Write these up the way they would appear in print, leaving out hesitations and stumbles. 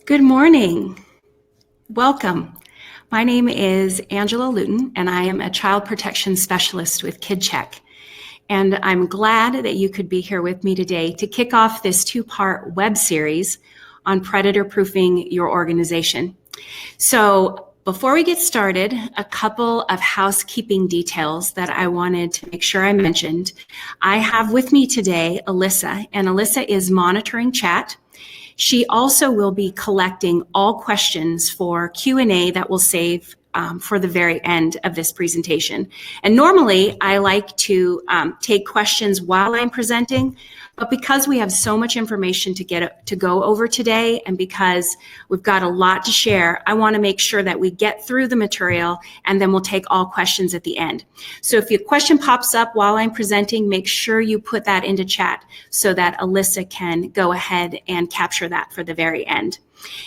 Good morning. Welcome. My name is Angela Luton, and I am a child protection specialist with KidCheck. And I'm glad that you could be here with me today to kick off this two-part web series on predator-proofing your organization. So before we get started, a couple of housekeeping details that I wanted to make sure I mentioned. I have with me today Alyssa, and Alyssa is monitoring chat. She also will be collecting all questions for Q&A that we'll save for the very end of this presentation. And normally I like to take questions while I'm presenting, but because we have so much information to go over today, and because we've got a lot to share, I want to make sure that we get through the material, and then we'll take all questions at the end. So if your question pops up while I'm presenting, make sure you put that into chat so that Alyssa can go ahead and capture that for the very end.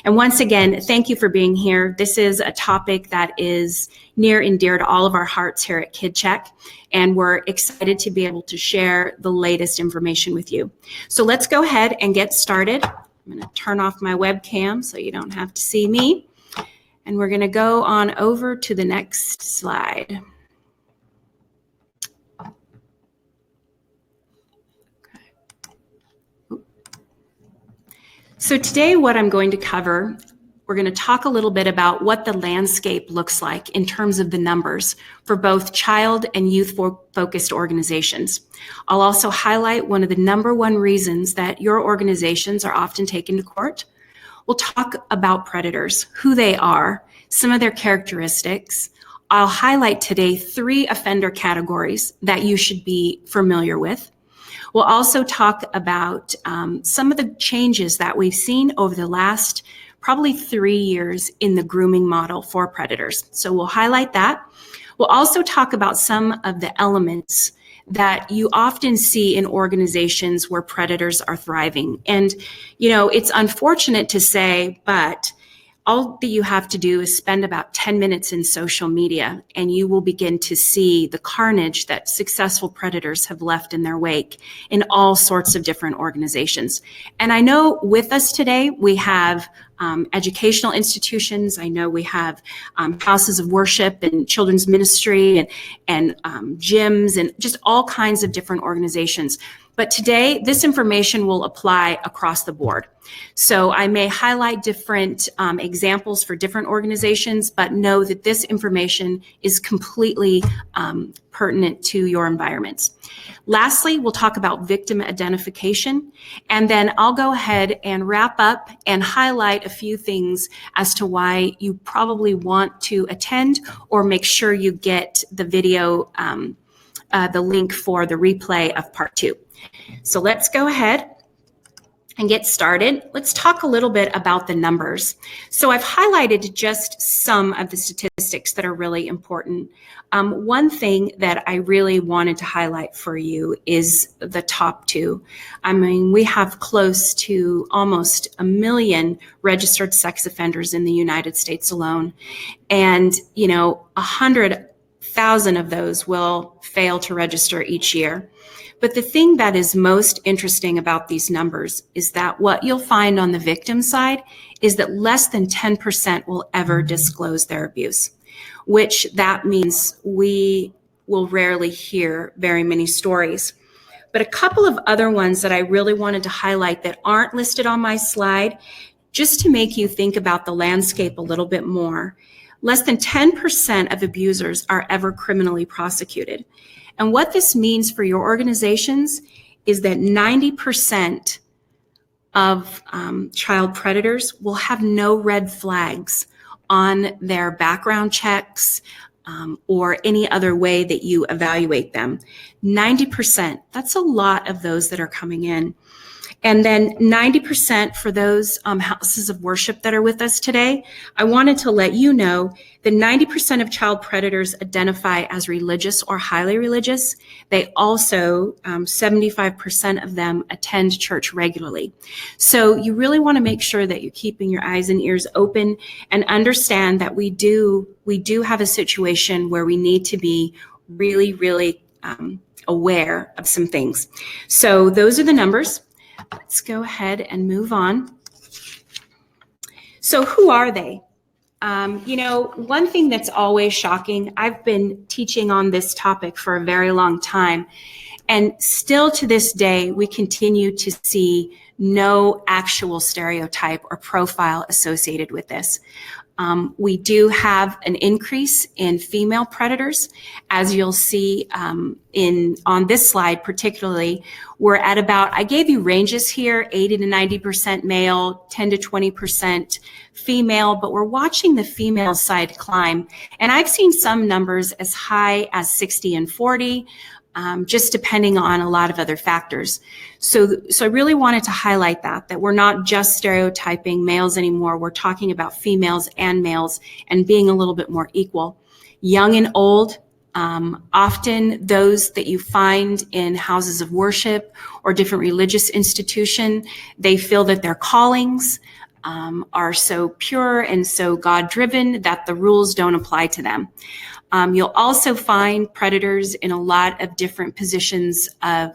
And once again, thank you for being here. This is a topic that is near and dear to all of our hearts here at KidCheck, and we're excited to be able to share the latest information with you. So let's go ahead and get started. I'm going to turn off my webcam so you don't have to see me. And we're going to go on over to the next slide. So today what I'm going to cover, we're going to talk a little bit about what the landscape looks like in terms of the numbers for both child and youth-focused organizations. I'll also highlight one of the #1 reasons that your organizations are often taken to court. We'll talk about predators, who they are, some of their characteristics. I'll highlight today 3 offender categories that you should be familiar with. We'll also talk about some of the changes that we've seen over the last probably 3 years in the grooming model for predators. So we'll highlight that. We'll also talk about some of the elements that you often see in organizations where predators are thriving. And, you know, it's unfortunate to say, but all that you have to do is spend about 10 minutes in social media, and you will begin to see the carnage that successful predators have left in their wake in all sorts of different organizations. And I know with us today, we have educational institutions. I know we have houses of worship and children's ministry and gyms and just all kinds of different organizations. But today, this information will apply across the board. So I may highlight different examples for different organizations, but know that this information is completely pertinent to your environments. Lastly, we'll talk about victim identification, and then I'll go ahead and wrap up and highlight a few things as to why you probably want to attend or make sure you get the video, the link for the replay of part 2. So let's go ahead and get started. Let's talk a little bit about the numbers. So I've highlighted just some of the statistics that are really important. One thing that I really wanted to highlight for you is the top 2. I mean, we have close to almost 1 million registered sex offenders in the United States alone. And, you know, 100,000 of those will fail to register each year. But the thing that is most interesting about these numbers is that what you'll find on the victim side is that less than 10% will ever disclose their abuse, which that means we will rarely hear very many stories. But a couple of other ones that I really wanted to highlight that aren't listed on my slide, just to make you think about the landscape a little bit more. Less than 10% of abusers are ever criminally prosecuted. And what this means for your organizations is that 90% of child predators will have no red flags on their background checks or any other way that you evaluate them. 90%, that's a lot of those that are coming in. And then 90% for those houses of worship that are with us today, I wanted to let you know that 90% of child predators identify as religious or highly religious. They also, 75% of them attend church regularly. So you really want to make sure that you're keeping your eyes and ears open and understand that we do have a situation where we need to be really aware of some things. So those are the numbers. Let's go ahead and move on. So who are they? One thing that's always shocking, I've been teaching on this topic for a very long time, and still to this day, we continue to see no actual stereotype or profile associated with this. We do have an increase in female predators. As you'll see on this slide particularly, we're at about, I gave you ranges here, 80 to 90% male, 10 to 20% female, but we're watching the female side climb. And I've seen some numbers as high as 60 and 40, just depending on a lot of other factors. So I really wanted to highlight that we're not just stereotyping males anymore. We're talking about females and males and being a little bit more equal. Young and old, often those that you find in houses of worship or different religious institution, they feel that their callings are so pure and so God-driven that the rules don't apply to them. You'll also find predators in a lot of different positions of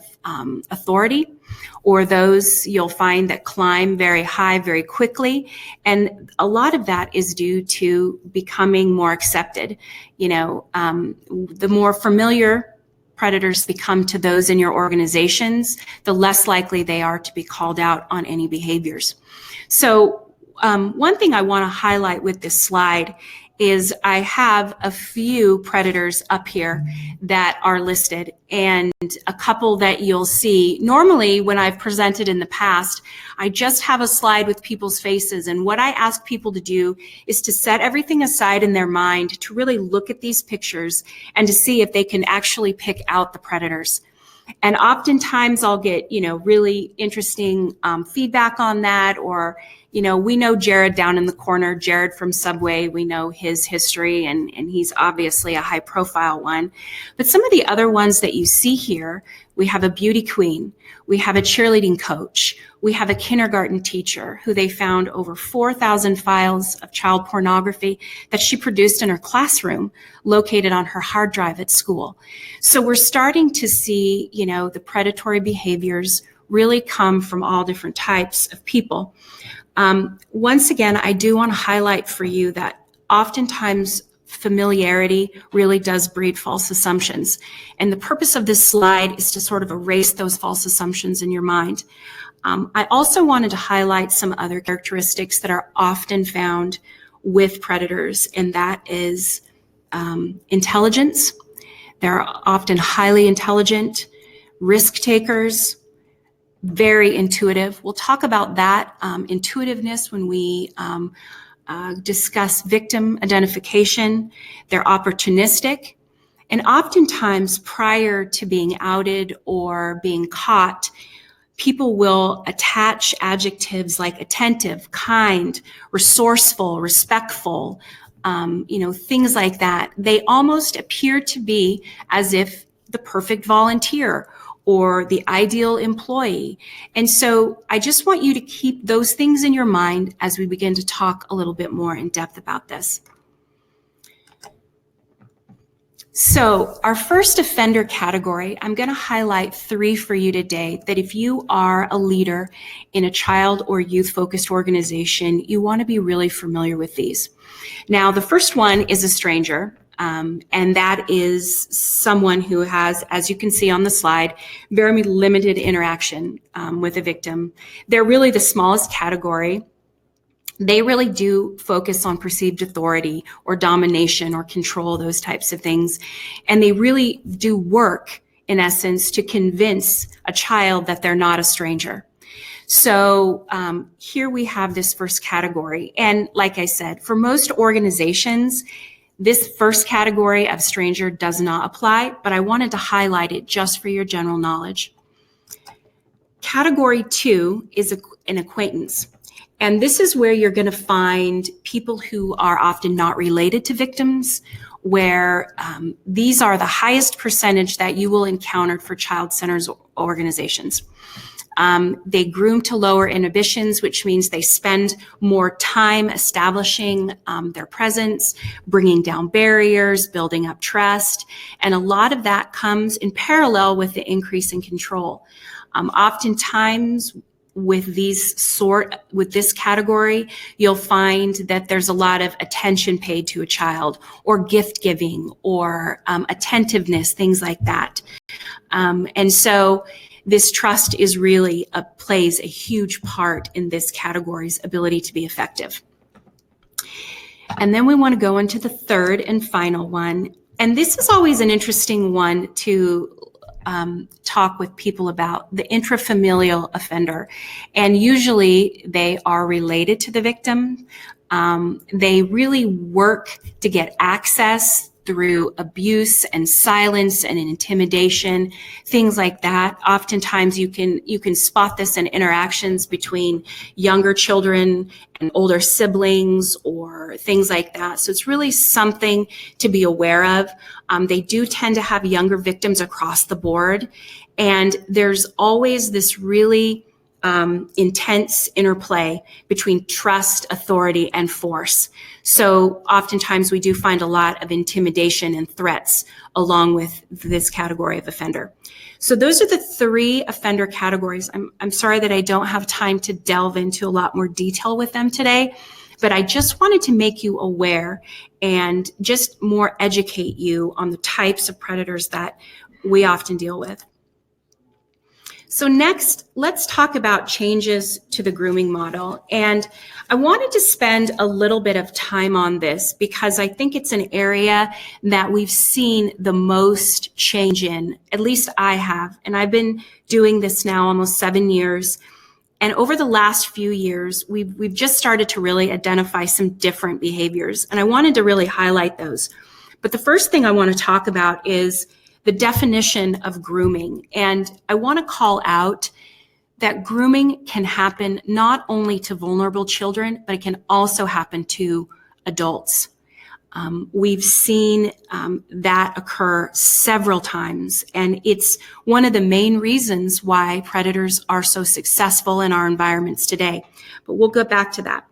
authority, or those you'll find that climb very high very quickly. And a lot of that is due to becoming more accepted. The more familiar predators become to those in your organizations, the less likely they are to be called out on any behaviors. So one thing I want to highlight with this slide is I have a few predators up here that are listed, and a couple that you'll see. Normally, when I've presented in the past, I just have a slide with people's faces, and what I ask people to do is to set everything aside in their mind to really look at these pictures and to see if they can actually pick out the predators. And oftentimes I'll get, really interesting feedback on that, or we know Jared down in the corner, Jared from Subway. We know his history, and he's obviously a high profile one. But some of the other ones that you see here, we have a beauty queen, we have a cheerleading coach, we have a kindergarten teacher who they found over 4,000 files of child pornography that she produced in her classroom located on her hard drive at school. So we're starting to see, the predatory behaviors really come from all different types of people. Once again, I do want to highlight for you that oftentimes familiarity really does breed false assumptions. And the purpose of this slide is to sort of erase those false assumptions in your mind. I also wanted to highlight some other characteristics that are often found with predators, and that is intelligence. They're often highly intelligent, risk takers, very intuitive. We'll talk about that intuitiveness when we discuss victim identification. They're opportunistic, and oftentimes prior to being outed or being caught, people will attach adjectives like attentive, kind, resourceful, respectful, things like that. They almost appear to be as if the perfect volunteer or the ideal employee. And so I just want you to keep those things in your mind as we begin to talk a little bit more in depth about this. So our first offender category, I'm going to highlight 3 for you today that if you are a leader in a child or youth-focused organization, you want to be really familiar with these. Now, the first one is a stranger. And that is someone who has, as you can see on the slide, very limited interaction with a victim. They're really the smallest category. They really do focus on perceived authority or domination or control, those types of things. And they really do work, in essence, to convince a child that they're not a stranger. So here we have this first category. And like I said, for most organizations, this first category of stranger does not apply, but I wanted to highlight it just for your general knowledge. Category 2 is an acquaintance. And this is where you're going to find people who are often not related to victims, where these are the highest percentage that you will encounter for child-centered organizations. They groom to lower inhibitions, which means they spend more time establishing their presence, bringing down barriers, building up trust. And a lot of that comes in parallel with the increase in control. Oftentimes, with this category, you'll find that there's a lot of attention paid to a child, or gift giving, or attentiveness, things like that. And so this trust is really plays a huge part in this category's ability to be effective. And then we want to go into the third and final one. And this is always an interesting one to talk with people about, the intrafamilial offender. And usually they are related to the victim. They really work to get access through abuse and silence and intimidation, things like that. Oftentimes you can spot this in interactions between younger children and older siblings or things like that. So it's really something to be aware of. They do tend to have younger victims across the board. And there's always this really intense interplay between trust, authority, and force. So oftentimes we do find a lot of intimidation and threats along with this category of offender. So those are the three offender categories. I'm sorry that I don't have time to delve into a lot more detail with them today, but I just wanted to make you aware and just more educate you on the types of predators that we often deal with. So next, let's talk about changes to the grooming model. And I wanted to spend a little bit of time on this because I think it's an area that we've seen the most change in, at least I have. And I've been doing this now almost 7 years. And over the last few years, we've just started to really identify some different behaviors. And I wanted to really highlight those. But the first thing I want to talk about is the definition of grooming. And I want to call out that grooming can happen not only to vulnerable children, but it can also happen to adults. We've seen that occur several times, and it's one of the main reasons why predators are so successful in our environments today. But we'll go back to that.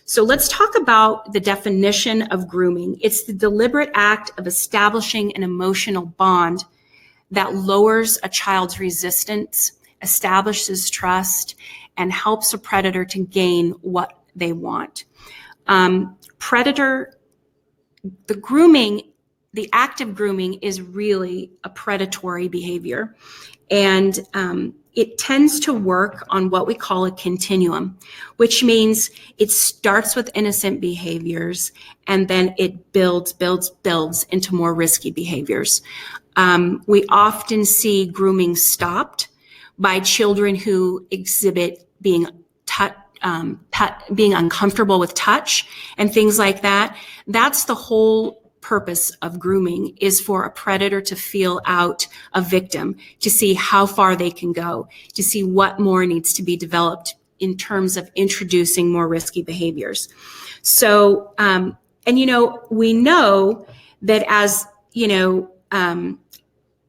So let's talk about the definition of grooming. It's the deliberate act of establishing an emotional bond that lowers a child's resistance, establishes trust, and helps a predator to gain what they want. The act of grooming is really a predatory behavior. And it tends to work on what we call a continuum, which means it starts with innocent behaviors and then it builds into more risky behaviors. We often see grooming stopped by children who exhibit being uncomfortable with touch and things like that. That's the whole purpose of grooming, is for a predator to feel out a victim, to see how far they can go, to see what more needs to be developed in terms of introducing more risky behaviors. So, we know that as,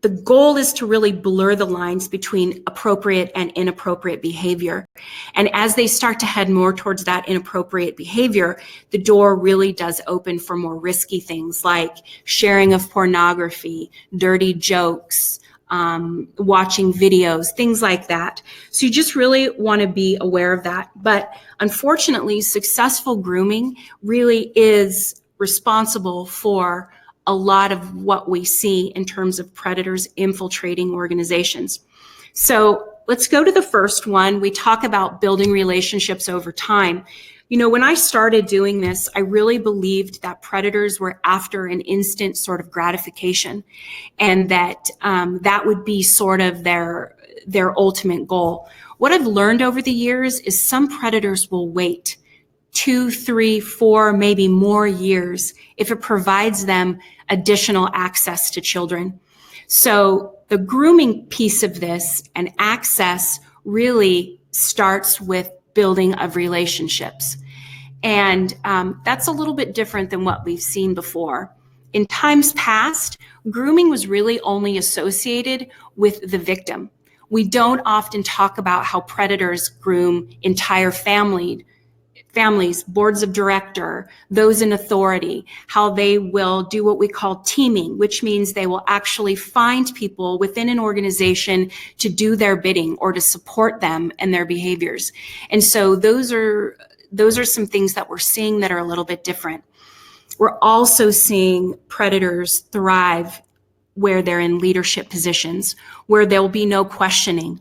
the goal is to really blur the lines between appropriate and inappropriate behavior. And as they start to head more towards that inappropriate behavior, the door really does open for more risky things like sharing of pornography, dirty jokes, watching videos, things like that. So you just really want to be aware of that. But unfortunately, successful grooming really is responsible for a lot of what we see in terms of predators infiltrating organizations. So let's go to the first one. We talk about building relationships over time. When I started doing this, I really believed that predators were after an instant sort of gratification, and that that would be sort of their ultimate goal. What I've learned over the years is some predators will wait 2, 3, 4, maybe more years if it provides them additional access to children. So the grooming piece of this and access really starts with building of relationships. And that's a little bit different than what we've seen before. In times past, grooming was really only associated with the victim. We don't often talk about how predators groom entire families families, boards of director, those in authority, how they will do what we call teaming, which means they will actually find people within an organization to do their bidding or to support them and their behaviors. And so those are some things that we're seeing that are a little bit different. We're also seeing predators thrive where they're in leadership positions, where there will be no questioning.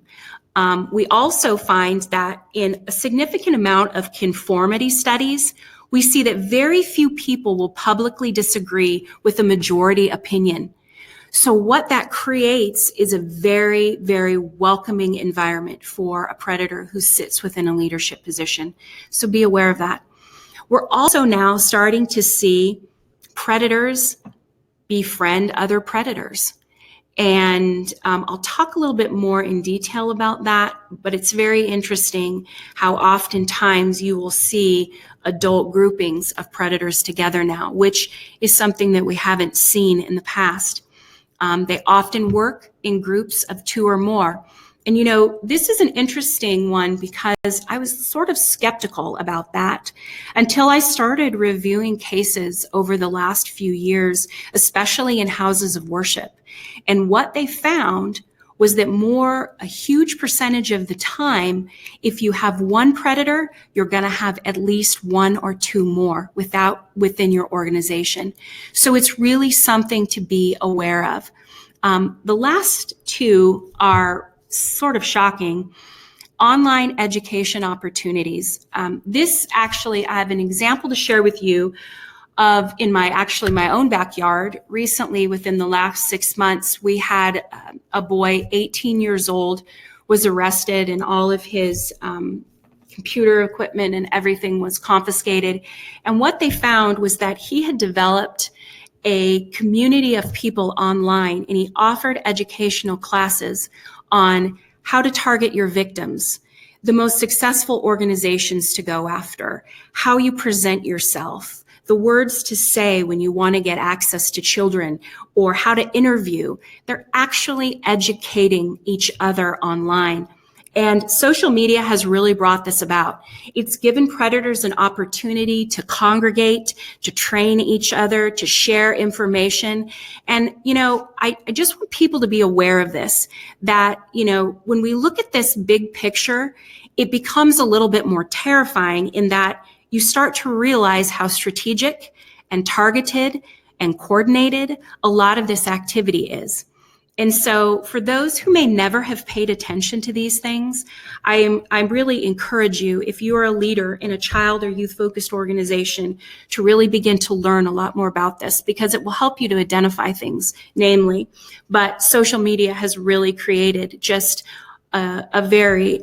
We also find that in a significant amount of conformity studies, we see that very few people will publicly disagree with a majority opinion. So what that creates is a very, very welcoming environment for a predator who sits within a leadership position. So be aware of that. We're also now starting to see predators befriend other predators. And I'll talk a little bit more in detail about that, but it's very interesting how oftentimes you will see adult groupings of predators together now, which is something that we haven't seen in the past. They often work in groups of 2 or more. And you know, this is an interesting one because I was sort of skeptical about that until I started reviewing cases over the last few years, especially in houses of worship. And what they found was that a huge percentage of the time, if you have one predator, you're going to have at least 1 or 2 more within your organization. So it's really something to be aware of. The last 2 are sort of shocking. Online education opportunities. This actually, I have an example to share with you of in my own backyard. Recently, within the last 6 months, we had a boy, 18 years old, was arrested and all of his computer equipment and everything was confiscated. And what they found was that he had developed a community of people online, and he offered educational classes on how to target your victims, the most successful organizations to go after, how you present yourself, the words to say when you want to get access to children, or how to interview. They're actually educating each other online. And social media has really brought this about. It's given predators an opportunity to congregate, to train each other, to share information. And, you know, I just want people to be aware of this, that, you know, when we look at this big picture, it becomes a little bit more terrifying in that you start to realize how strategic and targeted and coordinated a lot of this activity is. And so for those who may never have paid attention to these things, I really encourage you, if you are a leader in a child or youth-focused organization, to really begin to learn a lot more about this, because it will help you to identify things, namely. But social media has really created just a very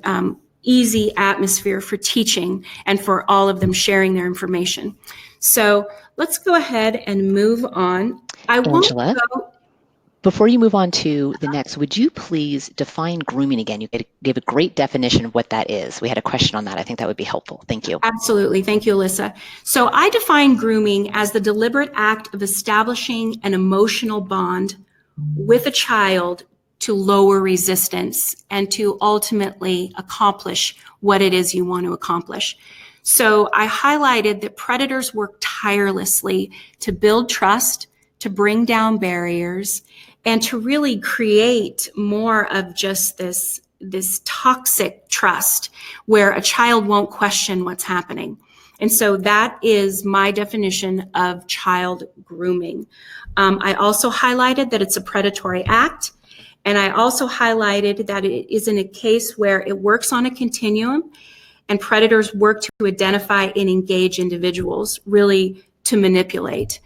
easy atmosphere for teaching and for all of them sharing their information. So let's go ahead and move on. Angela? Before you move on to the next, would you please define grooming again? You gave a great definition of what that is. We had a question on that. I think that would be helpful. Thank you. Absolutely. Thank you, Alyssa. So I define grooming as the deliberate act of establishing an emotional bond with a child to lower resistance and to ultimately accomplish what it is you want to accomplish. So I highlighted that predators work tirelessly to build trust, to bring down barriers, and to really create more of just this toxic trust where a child won't question what's happening. And so that is my definition of child grooming. I also highlighted that it's a predatory act. And I also highlighted that it is in a case where it works on a continuum and predators work to identify and engage individuals, really to manipulate,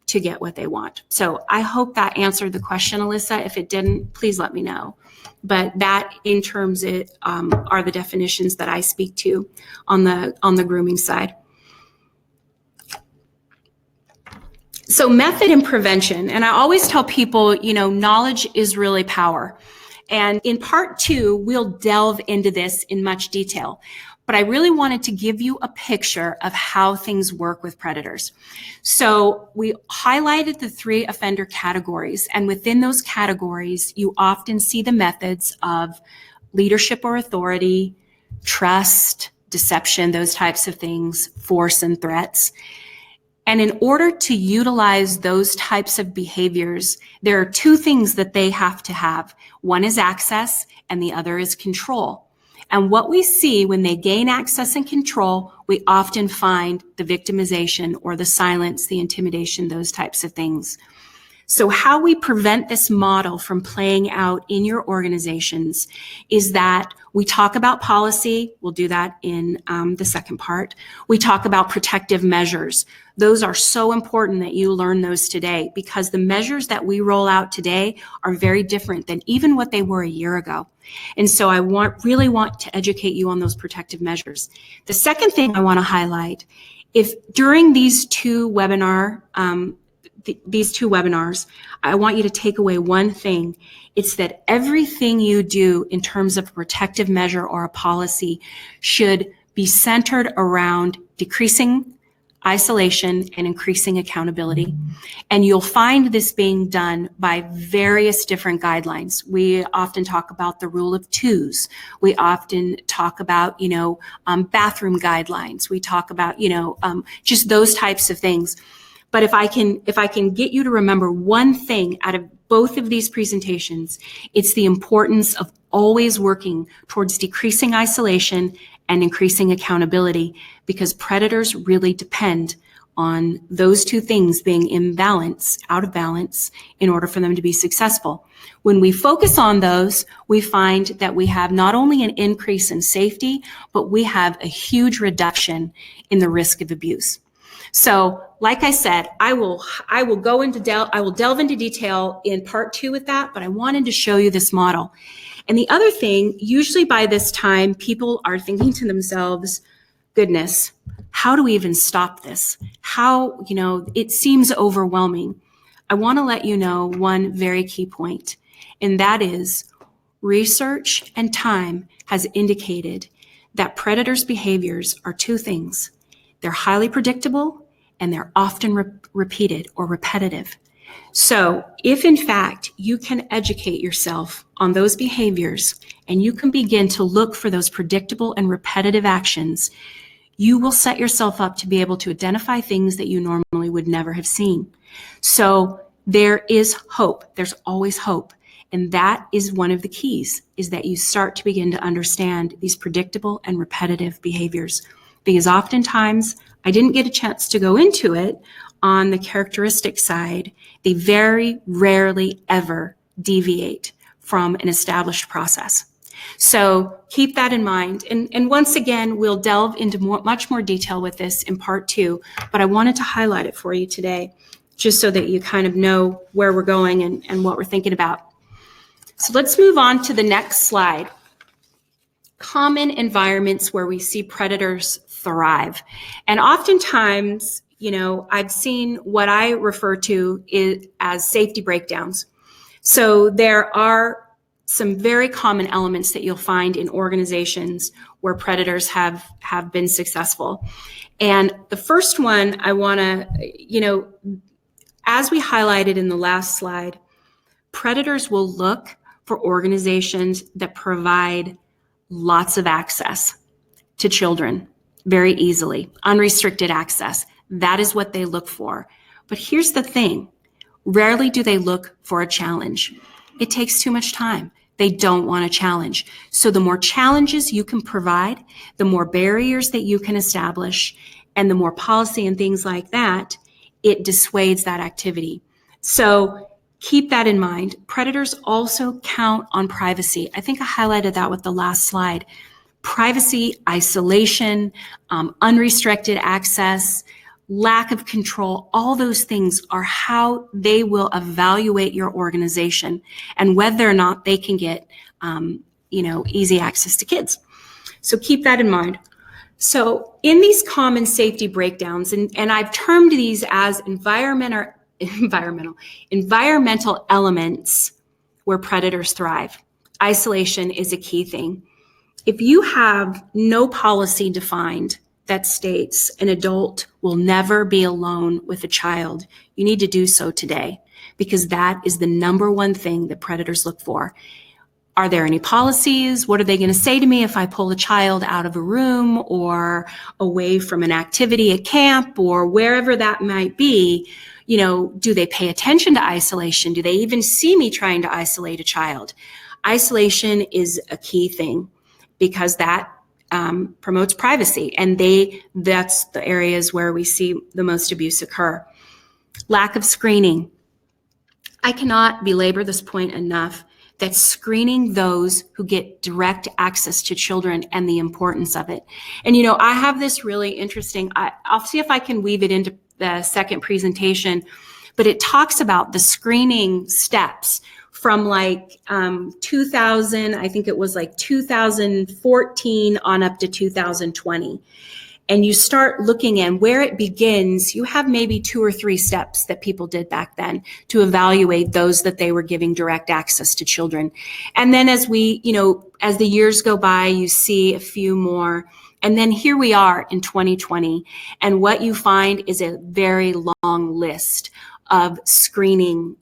to get what they want. So I hope that answered the question, Alyssa. If it didn't, please let me know. But that, in terms of, are the definitions that I speak to on the grooming side. So method and prevention, and I always tell people, you know, knowledge is really power. And in part 2, we'll delve into this in much detail. But I really wanted to give you a picture of how things work with predators. So we highlighted the 3 offender categories, and within those categories, you often see the methods of leadership or authority, trust, deception, those types of things, force and threats. And in order to utilize those types of behaviors, there are two things that they have to have. One is access and the other is control. And what we see when they gain access and control, we often find the victimization or the silence, the intimidation, those types of things. So how we prevent this model from playing out in your organizations is that we talk about policy. We'll do that in the second part. We talk about protective measures. Those are so important that you learn those today, because the measures that we roll out today are very different than even what they were a year ago. And so I really want to educate you on those protective measures. The second thing I want to highlight, if during these two webinars, I want you to take away one thing. It's that everything you do in terms of a protective measure or a policy should be centered around decreasing isolation and increasing accountability. And you'll find this being done by various different guidelines. We often talk about the rule of twos. We often talk about, bathroom guidelines. We talk about, just those types of things. But if I can get you to remember one thing out of both of these presentations, it's the importance of always working towards decreasing isolation and increasing accountability, because predators really depend on those two things being out of balance, in order for them to be successful. When we focus on those, we find that we have not only an increase in safety, but we have a huge reduction in the risk of abuse. So, like I said, I will delve into detail in part 2 with that, but I wanted to show you this model. And the other thing, usually by this time, people are thinking to themselves, goodness, how do we even stop this? How, it seems overwhelming. I want to let you know one very key point, and that is research and time has indicated that predators' behaviors are two things. They're highly predictable and they're often repeated or repetitive. So if in fact you can educate yourself on those behaviors and you can begin to look for those predictable and repetitive actions, you will set yourself up to be able to identify things that you normally would never have seen. So there is hope. There's always hope. And that is one of the keys, is that you start to begin to understand these predictable and repetitive behaviors. Because oftentimes, I didn't get a chance to go into it on the characteristic side, they very rarely ever deviate from an established process. So keep that in mind. And once again, we'll delve into much more detail with this in part 2, but I wanted to highlight it for you today, just so that you kind of know where we're going and what we're thinking about. So let's move on to the next slide. Common environments where we see predators thrive. And oftentimes, I've seen what I refer to as safety breakdowns. So there are some very common elements that you'll find in organizations where predators have been successful. And the first one I want to, as we highlighted in the last slide, predators will look for organizations that provide lots of access to children very easily. Unrestricted access. That is what they look for. But here's the thing. Rarely do they look for a challenge. It takes too much time. They don't want a challenge. So the more challenges you can provide, the more barriers that you can establish, and the more policy and things like that, it dissuades that activity. So keep that in mind. Predators also count on privacy. I think I highlighted that with the last slide. Privacy, isolation, unrestricted access, lack of control, all those things are how they will evaluate your organization and whether or not they can get, easy access to kids. So keep that in mind. So in these common safety breakdowns, and I've termed these as environmental elements where predators thrive. Isolation is a key thing. If you have no policy defined that states an adult will never be alone with a child, you need to do so today, because that is the number one thing that predators look for. Are there any policies? What are they going to say to me if I pull a child out of a room or away from an activity at camp or wherever that might be? You know, do they pay attention to isolation? Do they even see me trying to isolate a child? Isolation is a key thing because that promotes privacy, and that's the areas where we see the most abuse occur. Lack of screening. I cannot belabor this point enough, that screening those who get direct access to children and the importance of it. And, you know, I have this really interesting, I'll see if I can weave it into the second presentation, but it talks about the screening steps from like 2000, I think it was like 2014 on up to 2020. And you start looking at where it begins, you have maybe 2 or 3 steps that people did back then to evaluate those that they were giving direct access to children. And then as we, you know, as the years go by, you see a few more. And then here we are in 2020. And what you find is a very long list of screening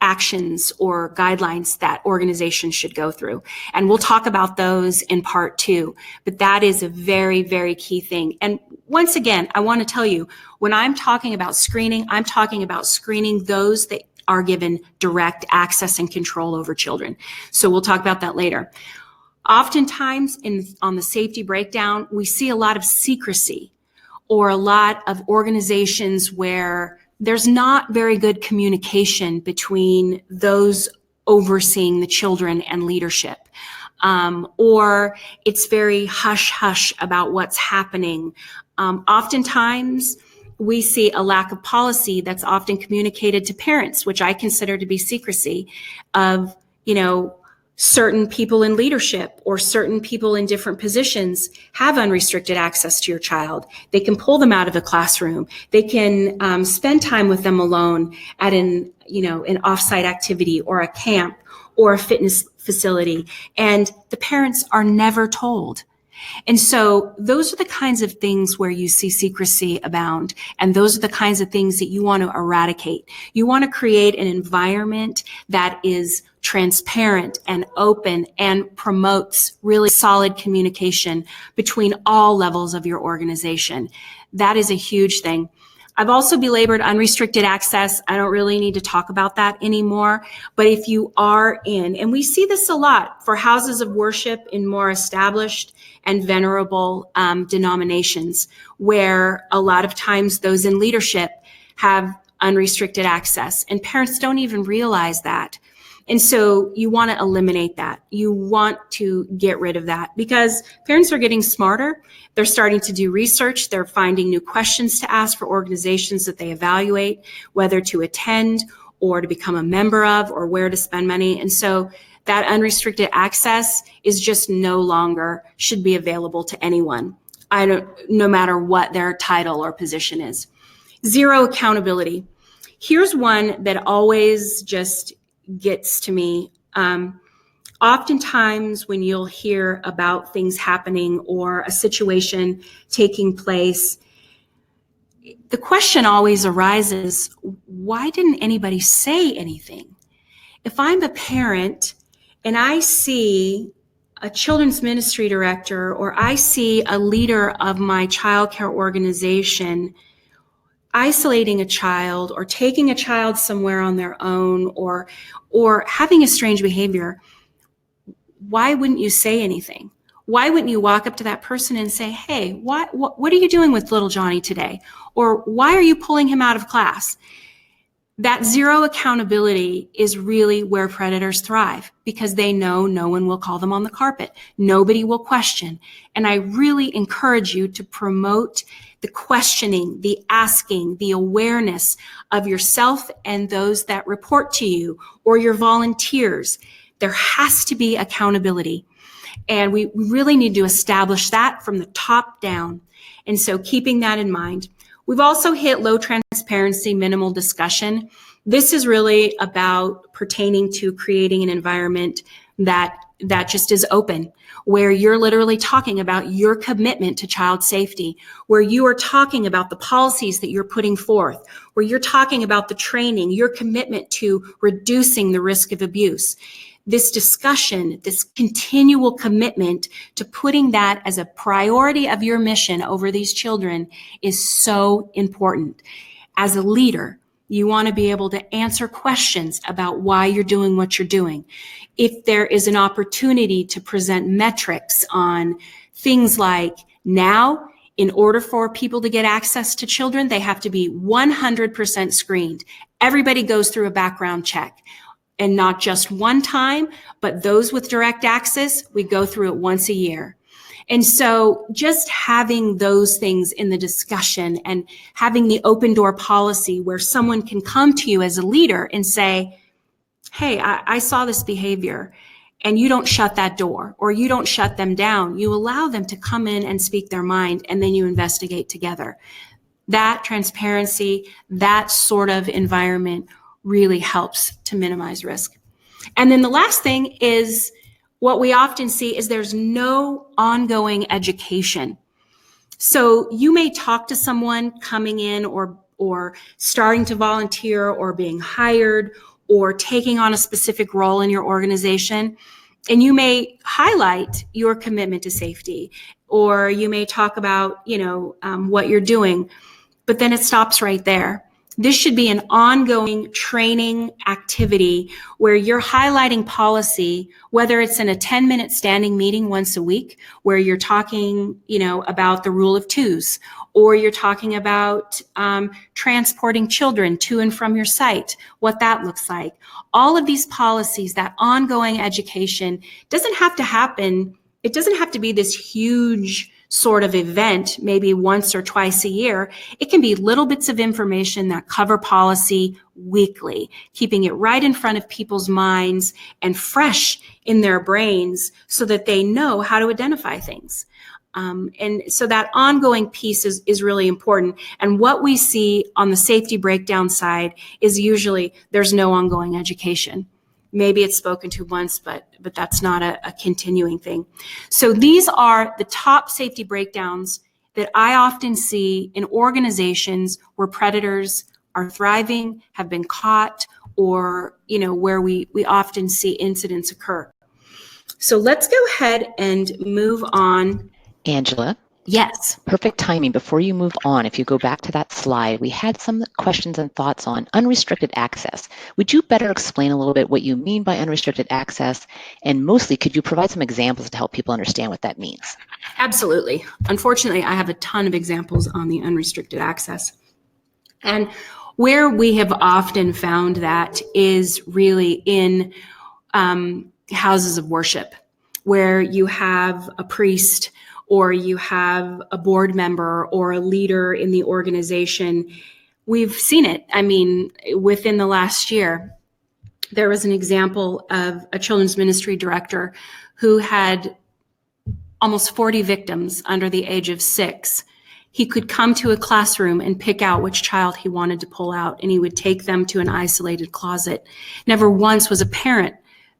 actions or guidelines that organizations should go through. And we'll talk about those in part 2, but that is a very, very key thing. And once again, I want to tell you, when I'm talking about screening, I'm talking about screening those that are given direct access and control over children. So we'll talk about that later. Oftentimes on the safety breakdown, we see a lot of secrecy or a lot of organizations where there's not very good communication between those overseeing the children and leadership. Or it's very hush-hush about what's happening. Oftentimes, we see a lack of policy that's often communicated to parents, which I consider to be secrecy of, you know, certain people in leadership or certain people in different positions have unrestricted access to your child. They can pull them out of a classroom. They can spend time with them alone at an offsite activity or a camp or a fitness facility. And the parents are never told. And so those are the kinds of things where you see secrecy abound. And those are the kinds of things that you want to eradicate. You want to create an environment that is transparent and open and promotes really solid communication between all levels of your organization. That is a huge thing. I've also belabored unrestricted access. I don't really need to talk about that anymore. But if you are in, and we see this a lot for houses of worship in more established and venerable denominations, where a lot of times those in leadership have unrestricted access, and parents don't even realize that. And so you want to eliminate that. You want to get rid of that because parents are getting smarter. They're starting to do research. They're finding new questions to ask for organizations that they evaluate, whether to attend or to become a member of or where to spend money. And so that unrestricted access is just no longer should be available to anyone, no matter what their title or position is. Zero accountability. Here's one that always just gets to me. Oftentimes when you'll hear about things happening or a situation taking place, the question always arises, why didn't anybody say anything? If I'm a parent and I see a children's ministry director or I see a leader of my childcare organization isolating a child or taking a child somewhere on their own or having a strange behavior, why wouldn't you say anything? Why wouldn't you walk up to that person and say, hey, what are you doing with little Johnny today? Or why are you pulling him out of class? That zero accountability is really where predators thrive because they know no one will call them on the carpet. Nobody will question. And I really encourage you to promote the questioning, the asking, the awareness of yourself and those that report to you or your volunteers. There has to be accountability. And we really need to establish that from the top down. And so keeping that in mind. We've also hit low transparency, minimal discussion. This is really about pertaining to creating an environment that just is open, where you're literally talking about your commitment to child safety, where you are talking about the policies that you're putting forth, where you're talking about the training, your commitment to reducing the risk of abuse. this discussion, this continual commitment to putting that as a priority of your mission over these children is so important. As a leader, you want to be able to answer questions about why you're doing what you're doing. If there is an opportunity to present metrics on things like, now, in order for people to get access to children, they have to be 100% screened. Everybody goes through a background check. And not just one time, but those with direct access, we go through it once a year. And so just having those things in the discussion and having the open door policy where someone can come to you as a leader and say, hey, I saw this behavior, and you don't shut that door or you don't shut them down. You allow them to come in and speak their mind, and then you investigate together. That transparency, that sort of environment really helps to minimize risk. And then the last thing is what we often see is there's no ongoing education. So you may talk to someone coming in or starting to volunteer or being hired or taking on a specific role in your organization, and you may highlight your commitment to safety, or you may talk about, what you're doing, but then it stops right there. This should be an ongoing training activity where you're highlighting policy, whether it's in a 10-minute standing meeting once a week, where you're talking, about the rule of twos, or you're talking about transporting children to and from your site, what that looks like. All of these policies, that ongoing education doesn't have to happen. It doesn't have to be this huge sort of event, maybe once or twice a year. It can be little bits of information that cover policy weekly, keeping it right in front of people's minds and fresh in their brains so that they know how to identify things. And so that ongoing piece is really important. And what we see on the safety breakdown side is usually there's no ongoing education. Maybe it's spoken to once, but that's not a continuing thing. So these are the top safety breakdowns that I often see in organizations where predators are thriving, have been caught, or where we often see incidents occur. So let's go ahead and move on. Angela? Yes. Perfect timing. Before you move on, if you go back to that slide, we had some questions and thoughts on unrestricted access. Would you better explain a little bit what you mean by unrestricted access? And mostly, could you provide some examples to help people understand what that means? Absolutely. Unfortunately, I have a ton of examples on the unrestricted access. And where we have often found that is really in houses of worship, where you have a priest or you have a board member or a leader in the organization. We've seen it. I mean, within the last year, there was an example of a children's ministry director who had almost 40 victims under the age of 6. He could come to a classroom and pick out which child he wanted to pull out, and he would take them to an isolated closet. Never once was a parent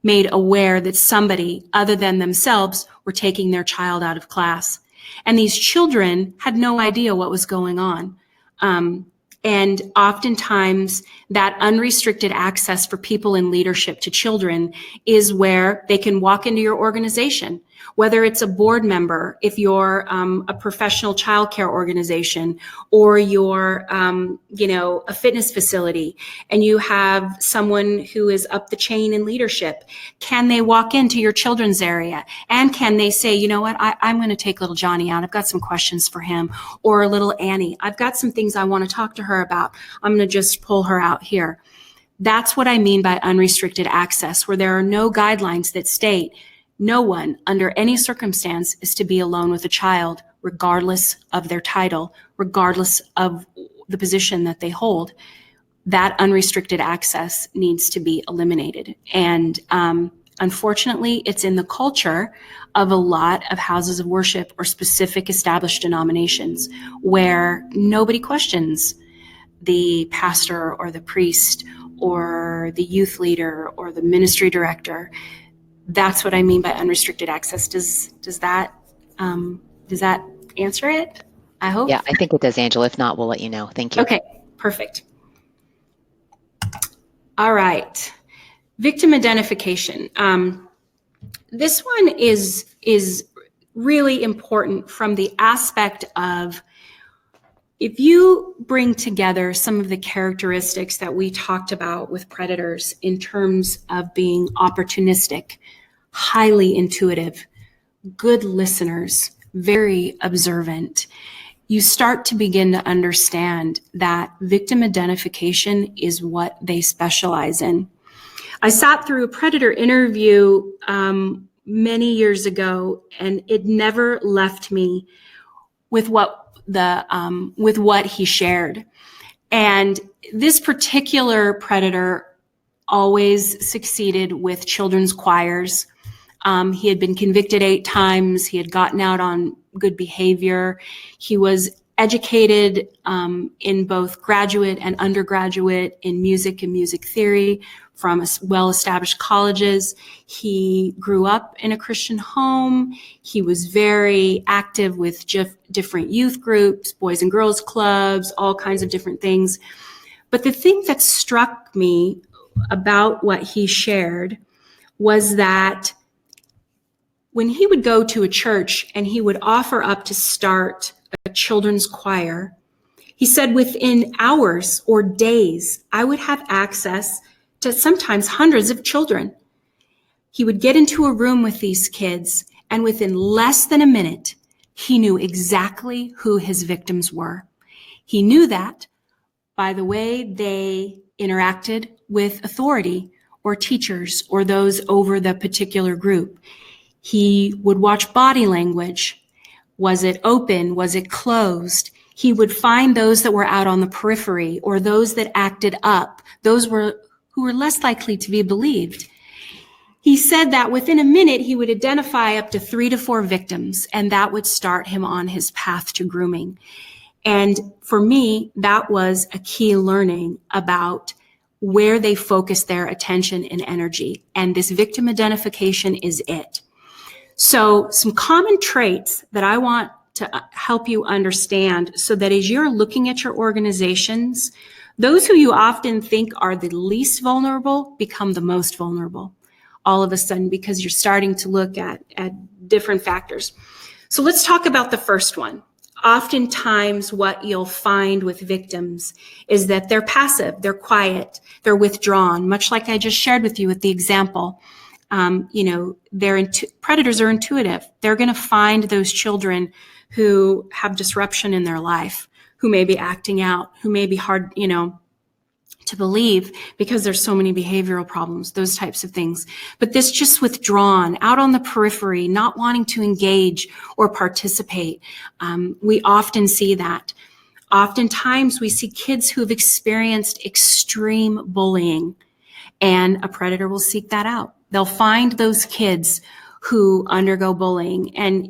made aware that somebody other than themselves were taking their child out of class. And these children had no idea what was going on. And oftentimes that unrestricted access for people in leadership to children is where they can walk into your organization, whether it's a board member, if you're a professional childcare organization, or you're, a fitness facility, and you have someone who is up the chain in leadership. Can they walk into your children's area? And can they say, you know what, I'm going to take little Johnny out. I've got some questions for him. Or little Annie, I've got some things I want to talk to her about. I'm going to just pull her out here. That's what I mean by unrestricted access, where there are no guidelines that state no one under any circumstance is to be alone with a child, regardless of their title, regardless of the position that they hold. That unrestricted access needs to be eliminated. And unfortunately, it's in the culture of a lot of houses of worship or specific established denominations where nobody questions the pastor or the priest or the youth leader or the ministry director. That's what I mean by unrestricted access. Does that answer it? I hope. Yeah, I think it does, Angela. If not, we'll let you know. Thank you. Okay, perfect. All right. Victim identification. This one is really important from the aspect of, if you bring together some of the characteristics that we talked about with predators in terms of being opportunistic, highly intuitive, good listeners, very observant, you start to begin to understand that victim identification is what they specialize in. I sat through a predator interview many years ago, and it never left me with what he shared. And this particular predator always succeeded with children's choirs. He had been convicted 8 times. He had gotten out on good behavior. He was educated in both graduate and undergraduate in music and music theory from well-established colleges. He grew up in a Christian home. He was very active with different youth groups, boys and girls clubs, all kinds of different things. But the thing that struck me about what he shared was that when he would go to a church and he would offer up to start a children's choir, he said within hours or days, I would have access to sometimes hundreds of children. He would get into a room with these kids, and within less than a minute, he knew exactly who his victims were. He knew that by the way they interacted with authority or teachers or those over the particular group. He would watch body language. Was it open? Was it closed? He would find those that were out on the periphery or those that acted up, those who were less likely to be believed. He said that within a minute, he would identify up to 3 to 4 victims, and that would start him on his path to grooming. And for me, that was a key learning about where they focus their attention and energy. And this victim identification is it. So some common traits that I want to help you understand so that as you're looking at your organizations, those who you often think are the least vulnerable become the most vulnerable all of a sudden because you're starting to look at different factors. So let's talk about the first one. Oftentimes what you'll find with victims is that they're passive, they're quiet, they're withdrawn, much like I just shared with you with the example. Predators are intuitive. They're going to find those children who have disruption in their life, who may be acting out, who may be hard, to believe because there's so many behavioral problems, those types of things. But this just withdrawn, out on the periphery, not wanting to engage or participate. We often see that. Oftentimes we see kids who have experienced extreme bullying, and a predator will seek that out. They'll find those kids who undergo bullying. And,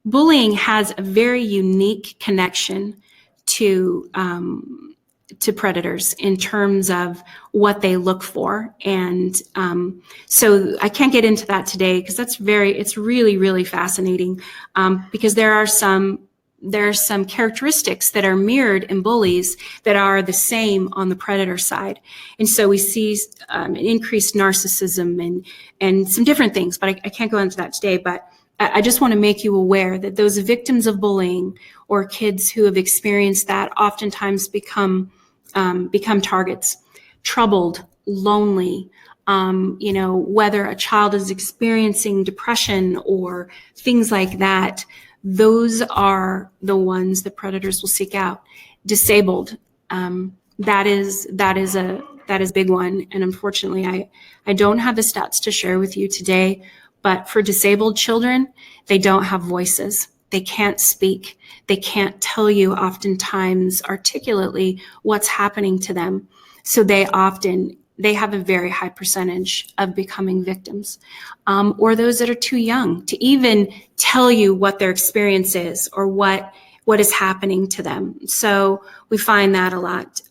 bullying has a very unique connection to predators in terms of what they look for. And so I can't get into that today because it's really, really fascinating because there are some characteristics that are mirrored in bullies that are the same on the predator side. And so we see an increased narcissism and some different things, but I can't go into that today. But I just want to make you aware that those victims of bullying or kids who have experienced that oftentimes become targets, troubled, lonely, whether a child is experiencing depression or things like that. Those are the ones that predators will seek out. Disabled, that is a big one. And unfortunately, I don't have the stats to share with you today, but for disabled children, they don't have voices. They can't speak. They can't tell you oftentimes articulately what's happening to them. So they have a very high percentage of becoming victims, or those that are too young to even tell you what their experience is or what is happening to them. So we find that a lot.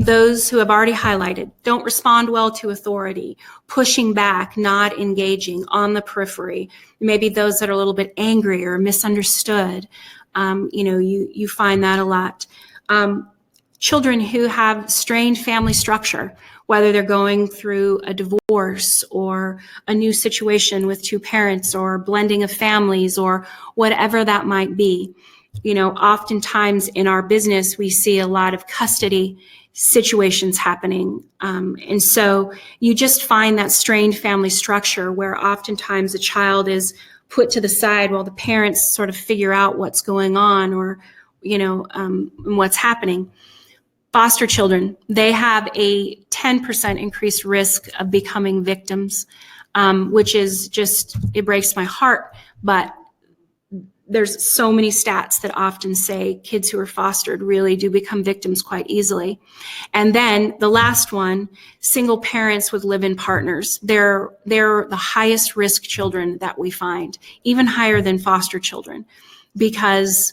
Those who have already highlighted don't respond well to authority, pushing back, not engaging, on the periphery. Maybe those that are a little bit angry or misunderstood. You find that a lot. children who have strained family structure, whether they're going through a divorce or a new situation with two parents or blending of families or whatever that might be. Oftentimes in our business, we see a lot of custody situations happening. And so you just find that strained family structure where oftentimes a child is put to the side while the parents sort of figure out what's going on or, what's happening. Foster children, they have a 10% increased risk of becoming victims, which is it breaks my heart, but there's so many stats that often say kids who are fostered really do become victims quite easily. And then the last one, single parents with live-in partners. They're the highest risk children that we find, even higher than foster children, because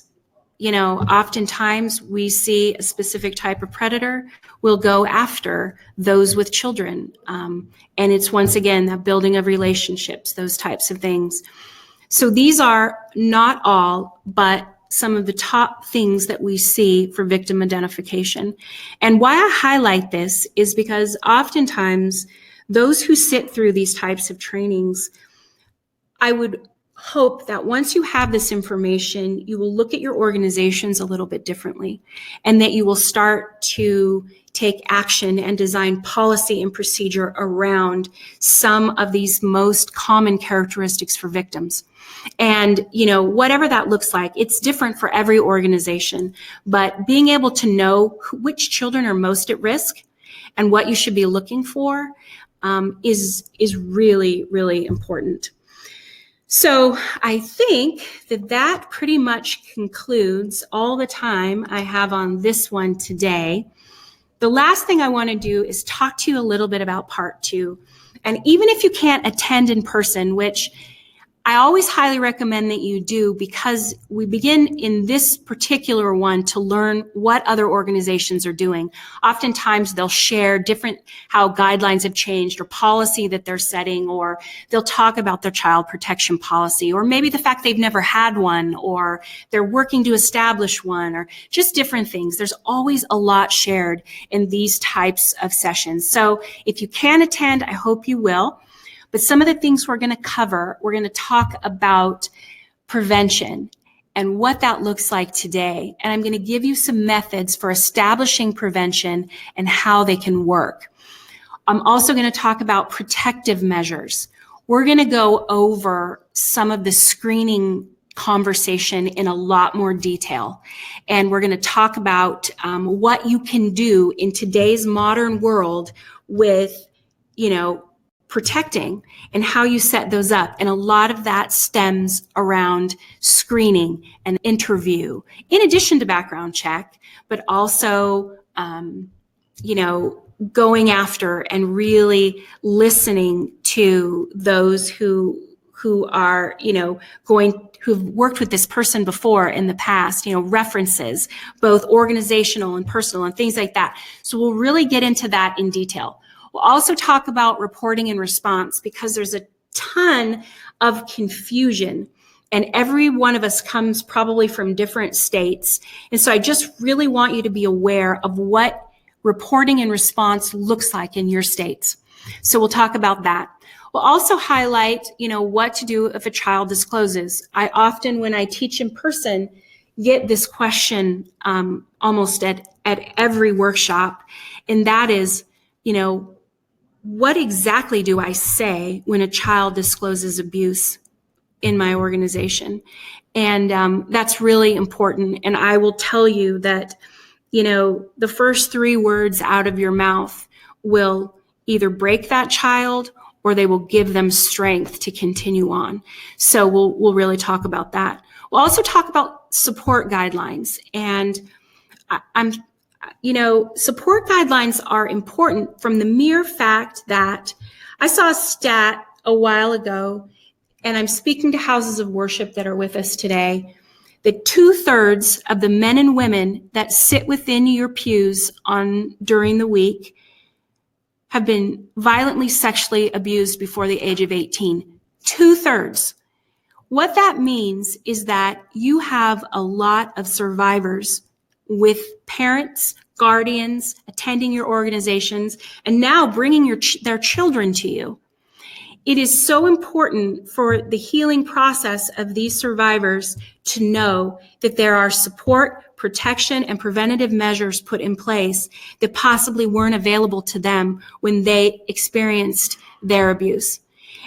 oftentimes we see a specific type of predator will go after those with children. And it's once again that building of relationships, those types of things. So these are not all, but some of the top things that we see for victim identification. And why I highlight this is because oftentimes those who sit through these types of trainings, I would hope that once you have this information, you will look at your organizations a little bit differently and that you will start to take action and design policy and procedure around some of these most common characteristics for victims. And, whatever that looks like, it's different for every organization, but being able to know which children are most at risk and what you should be looking for is really, really important. So I think that pretty much concludes all the time I have on this one today. The last thing I want to do is talk to you a little bit about part 2. And even if you can't attend in person, which I always highly recommend that you do, because we begin in this particular one to learn what other organizations are doing. Oftentimes they'll share how guidelines have changed or policy that they're setting, or they'll talk about their child protection policy, or maybe the fact they've never had one, or they're working to establish one, or just different things. There's always a lot shared in these types of sessions. So if you can attend, I hope you will. But some of the things we're going to cover, we're going to talk about prevention and what that looks like today. And I'm going to give you some methods for establishing prevention and how they can work. I'm also going to talk about protective measures. We're going to go over some of the screening conversation in a lot more detail. And we're going to talk about what you can do in today's modern world with, protecting and how you set those up. And a lot of that stems around screening and interview, in addition to background check, but also, going after and really listening to those who are, who've worked with this person before in the past, references, both organizational and personal and things like that. So we'll really get into that in detail. We'll also talk about reporting and response, because there's a ton of confusion and every one of us comes probably from different states. And so I just really want you to be aware of what reporting and response looks like in your states. So we'll talk about that. We'll also highlight, what to do if a child discloses. I often, when I teach in person, get this question almost at every workshop, and that is, what exactly do I say when a child discloses abuse in my organization? And that's really important. And I will tell you that, the first 3 words out of your mouth will either break that child or they will give them strength to continue on. So we'll really talk about that. We'll also talk about support guidelines. And support guidelines are important from the mere fact that I saw a stat a while ago, and I'm speaking to houses of worship that are with us today, that 2/3 of the men and women that sit within your pews during the week have been violently sexually abused before the age of 18. 2/3. What that means is that you have a lot of survivors with parents, guardians, attending your organizations, and now bringing their children to you. It is so important for the healing process of these survivors to know that there are support, protection, and preventative measures put in place that possibly weren't available to them when they experienced their abuse.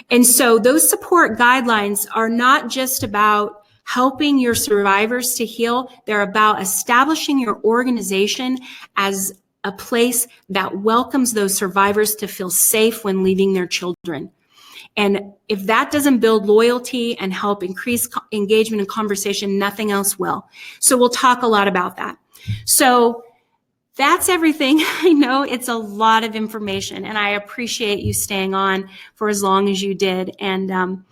And so those support guidelines are not just about helping your survivors to heal. They're about establishing your organization as a place that welcomes those survivors to feel safe when leaving their children. And if that doesn't build loyalty and help increase engagement and conversation, nothing else will. So we'll talk a lot about that. So that's everything. I know it's a lot of information, and I appreciate you staying on for as long as you did. And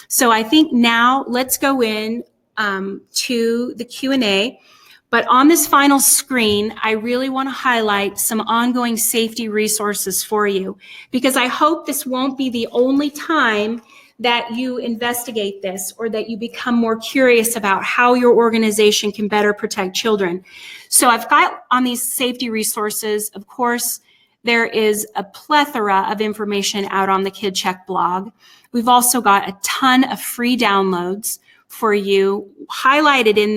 so I think now let's go in to the Q&A. But on this final screen, I really want to highlight some ongoing safety resources for you, because I hope this won't be the only time that you investigate this or that you become more curious about how your organization can better protect children. So I've got on these safety resources, of course, there is a plethora of information out on the KidCheck blog. We've also got a ton of free downloads for you. Highlighted in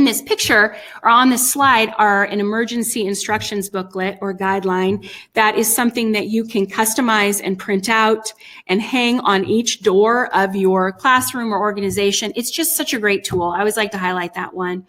this picture or on this slide are an emergency instructions booklet or guideline that is something that you can customize and print out and hang on each door of your classroom or organization. It's just such a great tool. I always like to highlight that one.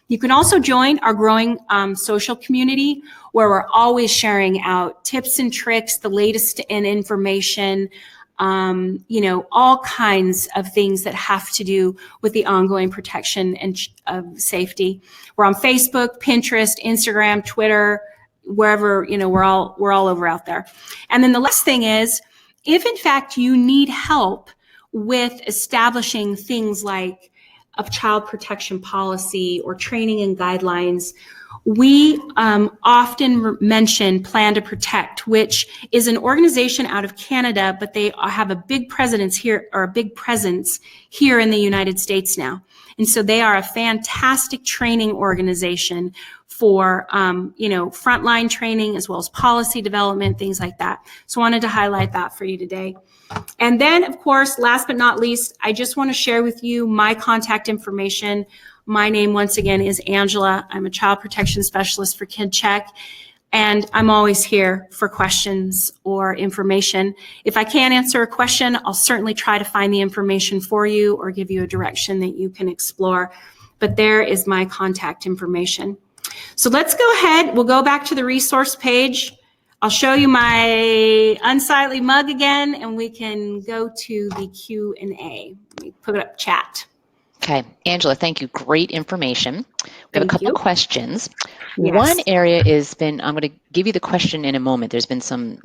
You can also join our growing social community, where we're always sharing out tips and tricks, the latest in information, all kinds of things that have to do with the ongoing protection and of safety. We're on Facebook, Pinterest, Instagram, Twitter, wherever, we're all over out there. And then the last thing is, if in fact you need help with establishing things like a child protection policy or training and guidelines, we often mention Plan to Protect, which is an organization out of Canada, but they have a big presence here in the United States now. And so they are a fantastic training organization for, frontline training as well as policy development, things like that. So I wanted to highlight that for you today. And then, of course, last but not least, I just want to share with you my contact information. My name, once again, is Angela. I'm a child protection specialist for KidCheck, and I'm always here for questions or information. If I can't answer a question, I'll certainly try to find the information for you or give you a direction that you can explore. But there is my contact information. So let's go ahead. We'll go back to the resource page. I'll show you my unsightly mug again, and we can go to the Q&A. Let me put up chat. Okay, Angela, thank you. Great information. We have a couple questions. Yes. One area I'm going to give you the question in a moment. There's been some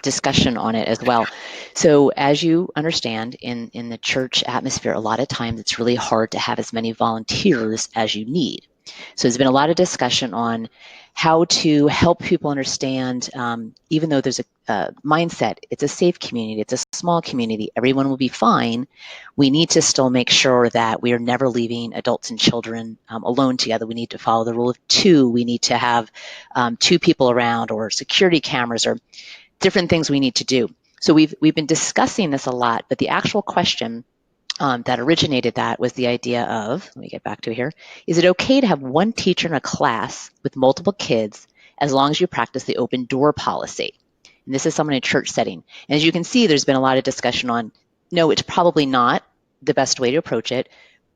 discussion on it as well. So as you understand, in the church atmosphere, a lot of times it's really hard to have as many volunteers as you need. So there's been a lot of discussion on how to help people understand, even though there's a mindset, it's a safe community, it's a small community, everyone will be fine. We need to still make sure that we are never leaving adults and children alone together. We need to follow the rule of two. We need to have 2 people around, or security cameras, or different things we need to do. So we've been discussing this a lot, but the actual question that originated that was the idea of, let me get back to it here, is it okay to have one teacher in a class with multiple kids as long as you practice the open door policy? And this is someone in a church setting. And as you can see, there's been a lot of discussion on, no, it's probably not the best way to approach it,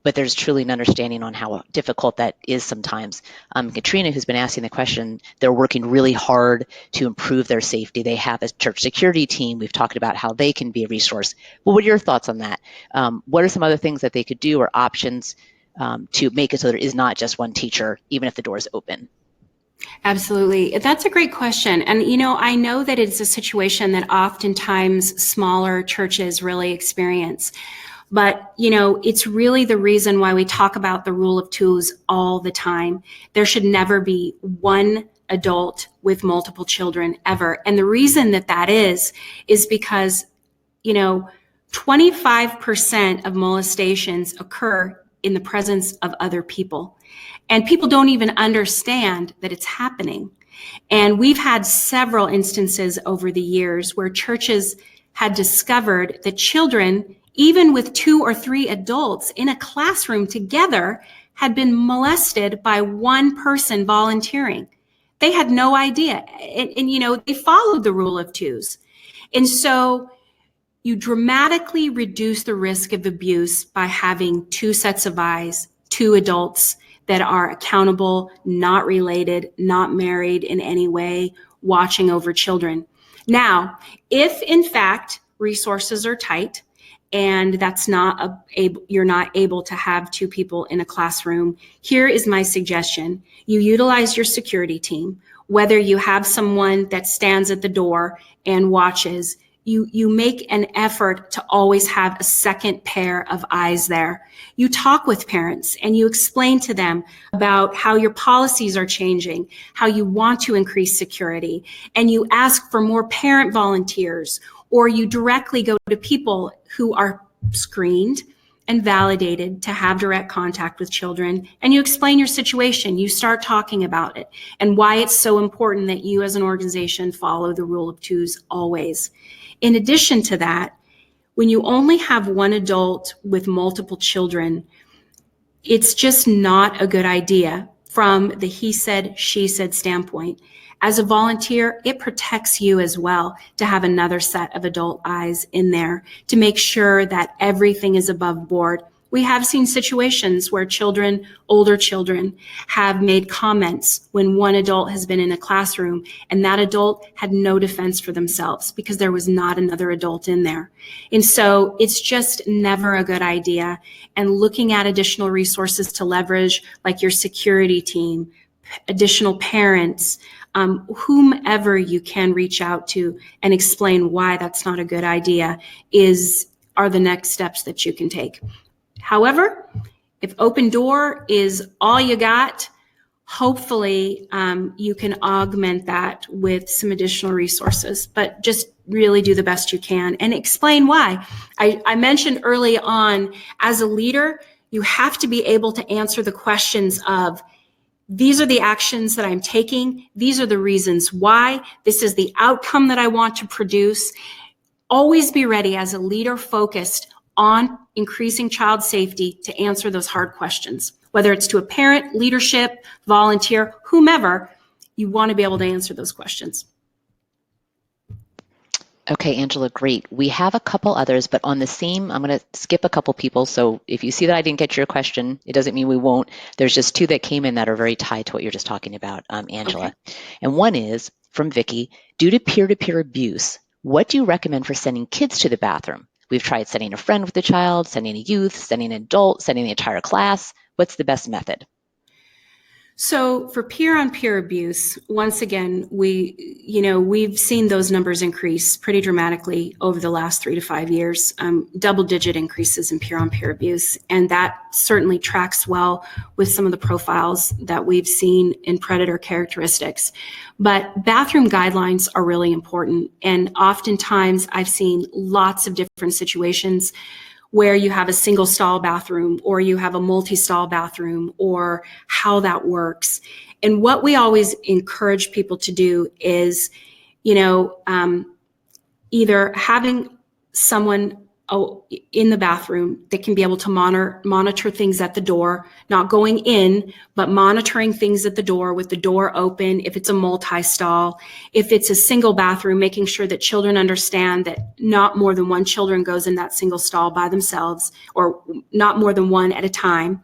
but there's truly an understanding on how difficult that is sometimes. Katrina, who's been asking the question, they're working really hard to improve their safety. They have a church security team. We've talked about how they can be a resource. Well, what are your thoughts on that? What are some other things that they could do or options to make it so there is not just one teacher, even if the door is open? Absolutely. That's a great question. And, I know that it's a situation that oftentimes smaller churches really experience. But, it's really the reason why we talk about the rule of twos all the time. There should never be one adult with multiple children ever. And the reason that is because, 25% of molestations occur in the presence of other people. And people don't even understand that it's happening. And we've had several instances over the years where churches had discovered that children, even with 2 or 3 adults in a classroom together, had been molested by one person volunteering. They had no idea. And they followed the rule of 2s. And so you dramatically reduce the risk of abuse by having 2 sets of eyes, 2 adults that are accountable, not related, not married in any way, watching over children. Now, if in fact resources are tight and you're not able to have 2 people in a classroom, here is my suggestion. You utilize your security team, whether you have someone that stands at the door and watches. You make an effort to always have a second pair of eyes there. You talk with parents and you explain to them about how your policies are changing, how you want to increase security, and you ask for more parent volunteers, or you directly go to people who are screened and validated to have direct contact with children, and you explain your situation. You start talking about it and why it's so important that you as an organization follow the rule of 2s always. In addition to that, when you only have one adult with multiple children, it's just not a good idea from the he said, she said standpoint. As a volunteer, it protects you as well to have another set of adult eyes in there to make sure that everything is above board. We have seen situations where older children, have made comments when one adult has been in a classroom and that adult had no defense for themselves because there was not another adult in there. And so it's just never a good idea. And looking at additional resources to leverage, like your security team, additional parents, whomever you can reach out to and explain why that's not a good idea are the next steps that you can take. However, if open door is all you got, hopefully you can augment that with some additional resources, but just really do the best you can and explain why. I mentioned early on, as a leader, you have to be able to answer the questions of, these are the actions that I'm taking. These are the reasons why. This is the outcome that I want to produce. Always be ready as a leader focused on increasing child safety to answer those hard questions. Whether it's to a parent, leadership, volunteer, whomever, you want to be able to answer those questions. Okay, Angela, great. We have a couple others, but on the same, I'm going to skip a couple people. So if you see that I didn't get your question, it doesn't mean we won't. There's just 2 that came in that are very tied to what you're just talking about, Angela. Okay. And one is from Vicky, due to peer-to-peer abuse, what do you recommend for sending kids to the bathroom? We've tried sending a friend with the child, sending a youth, sending an adult, sending the entire class. What's the best method? So for peer-on-peer abuse, once again, we've seen those numbers increase pretty dramatically over the last 3 to 5 years, double-digit increases in peer-on-peer abuse, and that certainly tracks well with some of the profiles that we've seen in predator characteristics. But bathroom guidelines are really important, and oftentimes I've seen lots of different situations where you have a single stall bathroom or you have a multi-stall bathroom, or how that works. And what we always encourage people to do is, either having someone in the bathroom that can be able to monitor things at the door, not going in, but monitoring things at the door with the door open. If it's a multi-stall, if it's a single bathroom, making sure that children understand that not more than one children goes in that single stall by themselves, or not more than one at a time.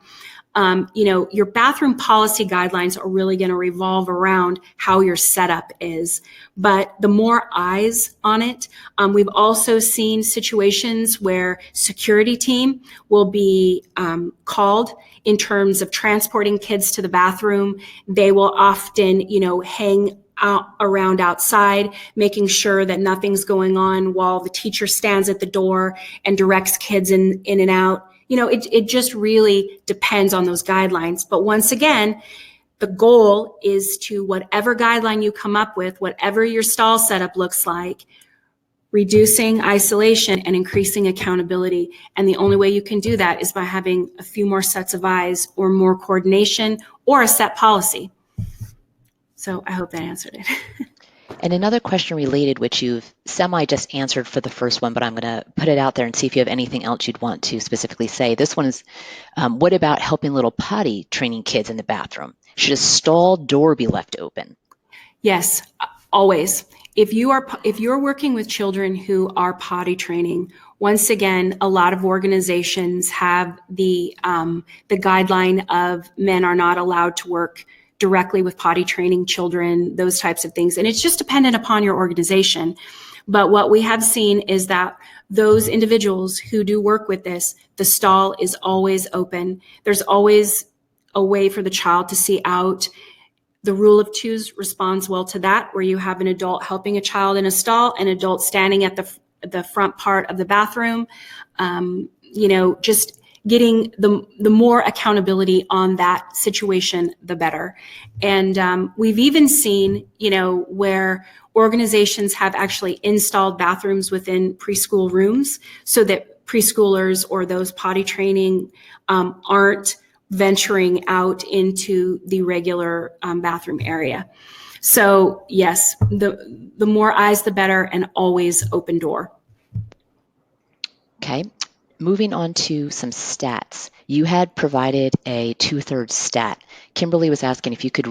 Your bathroom policy guidelines are really going to revolve around how your setup is. But the more eyes on it, we've also seen situations where security team will be called in terms of transporting kids to the bathroom. They will often, hang out around outside, making sure that nothing's going on while the teacher stands at the door and directs kids in and out. It just really depends on those guidelines. But once again, the goal is to, whatever guideline you come up with, whatever your stall setup looks like, reducing isolation and increasing accountability. And the only way you can do that is by having a few more sets of eyes or more coordination or a set policy. So I hope that answered it. And another question related, which you've semi just answered for the first one, but I'm going to put it out there and see if you have anything else you'd want to specifically say. This one is, what about helping little potty training kids in the bathroom? Should a stall door be left open? Yes, always. If you're working with children who are potty training, once again, a lot of organizations have the guideline of men are not allowed to work directly with potty training children, those types of things. And it's just dependent upon your organization. But what we have seen is that those individuals who do work with this, the stall is always open. There's always a way for the child to see out. The rule of twos responds well to that, where you have an adult helping a child in a stall, an adult standing at the front part of the bathroom, just getting the more accountability on that situation, the better. And we've even seen, where organizations have actually installed bathrooms within preschool rooms so that preschoolers or those potty training aren't venturing out into the regular bathroom area. So yes, the more eyes, the better, and always open door. Okay. Moving on to some stats. You had provided a 2/3 stat. Kimberly was asking if you could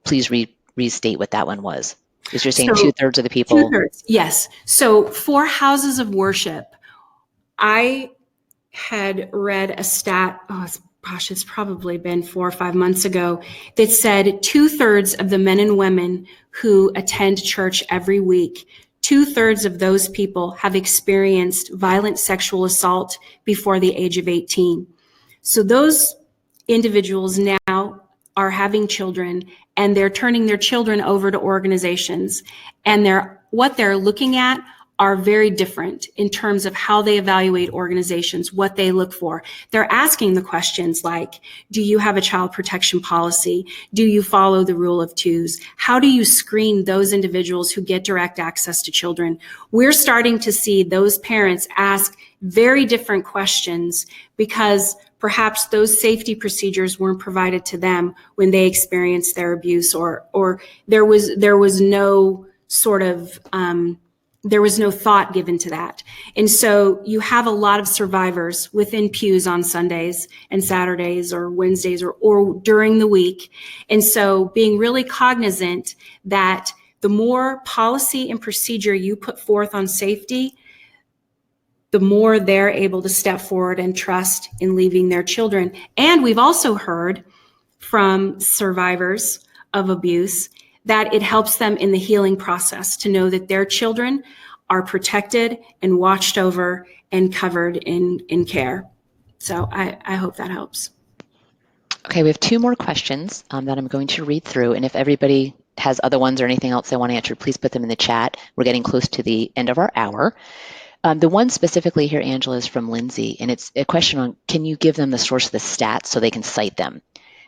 please restate what that one was. Because you're saying 2/3 of the people. 2/3, yes. So for houses of worship, I had read a stat, it's probably been 4 or 5 months ago, that said 2/3 of the men and women who attend church every week, 2/3 of those people have experienced violent sexual assault before the age of 18. So those individuals now are having children, and they're turning their children over to organizations, and what they're looking at are very different in terms of how they evaluate organizations, what they look for. They're asking the questions like, do you have a child protection policy? Do you follow the rule of twos? How do you screen those individuals who get direct access to children? We're starting to see those parents ask very different questions because perhaps those safety procedures weren't provided to them when they experienced their abuse, or there was no sort of there was no thought given to that. And so you have a lot of survivors within pews on Sundays and Saturdays or Wednesdays or during the week. And so being really cognizant that the more policy and procedure you put forth on safety, the more they're able to step forward and trust in leaving their children. And we've also heard from survivors of abuse that it helps them in the healing process to know that their children are protected and watched over and covered in care. So I hope that helps. Okay, we have 2 more questions that I'm going to read through, and if everybody has other ones or anything else they want answered, please put them in the chat. We're getting close to the end of our hour. The one specifically here, Angela, is from Lindsay, and it's a question on, can you give them the source of the stats so they can cite them?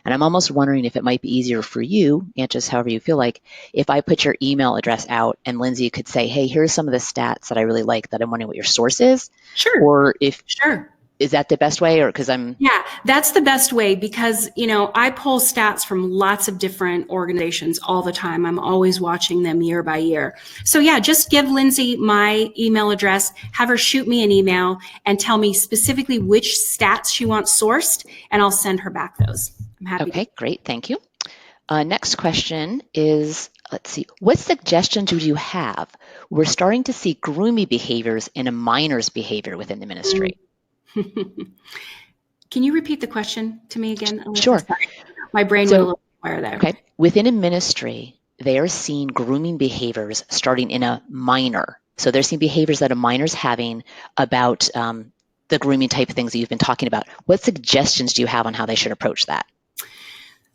And I'm almost wondering if it might be easier for you, Anches, however you feel like, if I put your email address out and Lindsay could say, hey, here's some of the stats that I really like that I'm wondering what your source is. Sure. Or if, sure. Is that the best way, or because Yeah, that's the best way because, I pull stats from lots of different organizations all the time. I'm always watching them year by year. So yeah, just give Lindsay my email address, have her shoot me an email and tell me specifically which stats she wants sourced, and I'll send her back those. I'm happy. Okay, great, thank you. Next question is, let's see, what suggestions would you have? We're starting to see grooming behaviors in a minor's behavior within the ministry. Can you repeat the question to me again? Sure. My brain went a little fire there. Okay. Within a ministry, they are seeing grooming behaviors starting in a minor. So they're seeing behaviors that a minor's having about the grooming type of things that you've been talking about. What suggestions do you have on how they should approach that?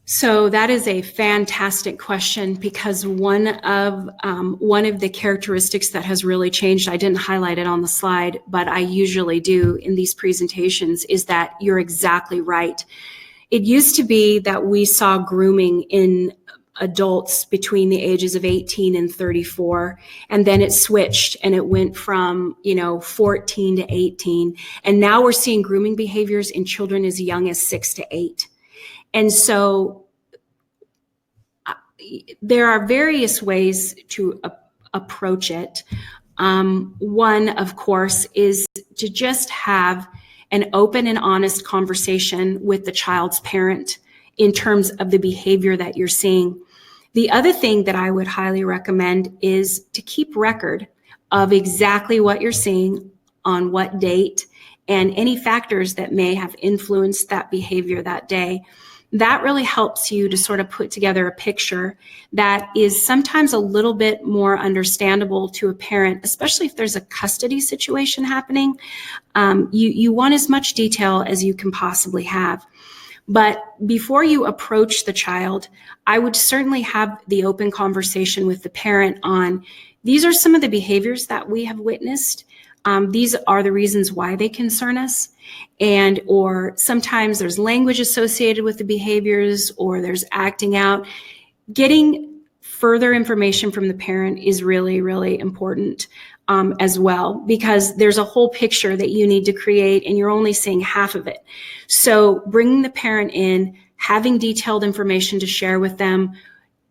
So that is a fantastic question because one of the characteristics that has really changed, I didn't highlight it on the slide, but I usually do in these presentations, is that you're exactly right. It used to be that we saw grooming in adults between the ages of 18 and 34. And then it switched and it went from, 14 to 18. And now we're seeing grooming behaviors in children as young as 6 to 8. And so there are various ways to approach it. One, of course, is to just have an open and honest conversation with the child's parent in terms of the behavior that you're seeing. The other thing that I would highly recommend is to keep record of exactly what you're seeing on what date and any factors that may have influenced that behavior that day. That really helps you to sort of put together a picture that is sometimes a little bit more understandable to a parent, especially if there's a custody situation happening. You want as much detail as you can possibly have. But before you approach the child, I would certainly have the open conversation with the parent on, these are some of the behaviors that we have witnessed. These are the reasons why they concern us. Or sometimes there's language associated with the behaviors, or there's acting out. Getting further information from the parent is really, really important as well, because there's a whole picture that you need to create and you're only seeing half of it. So bringing the parent in, having detailed information to share with them,